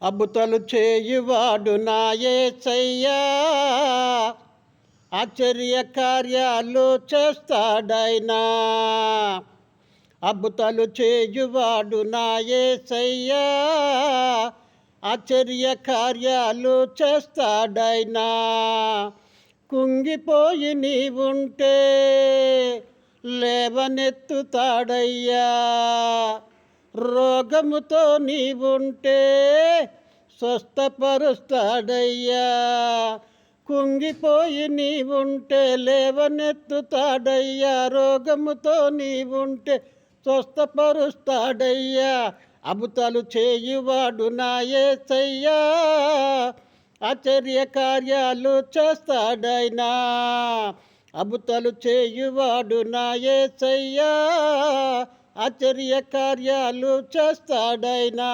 అద్భుతాలు చేయువాడు నా యేసయ్యా, ఆశ్చర్య కార్యాలు చేస్తాడైనా. అద్భుతాలు చేయువాడు నా యేసయ్యా, ఆశ్చర్య కార్యాలు చేస్తాడైనా. కుంగిపోయి నీవుంటే లేవనెత్తుతాడయ్యా, రోగముతో నీవుంటే స్వస్థపరుస్తాడయ్యా. కుంగిపోయి నీవుంటే లేవనెత్తుతాడయ్యా, రోగముతో నీవుంటే స్వస్థపరుస్తాడయ్యా. అద్భుతాలు చేయువాడు నా యేసయ్యా, ఆశ్చర్య కార్యాలు చేస్తాడైనా. అద్భుతాలు చేయువాడు నా యేసయ్యా, ఆశ్చర్య కార్యాలు చేస్తాడైనా.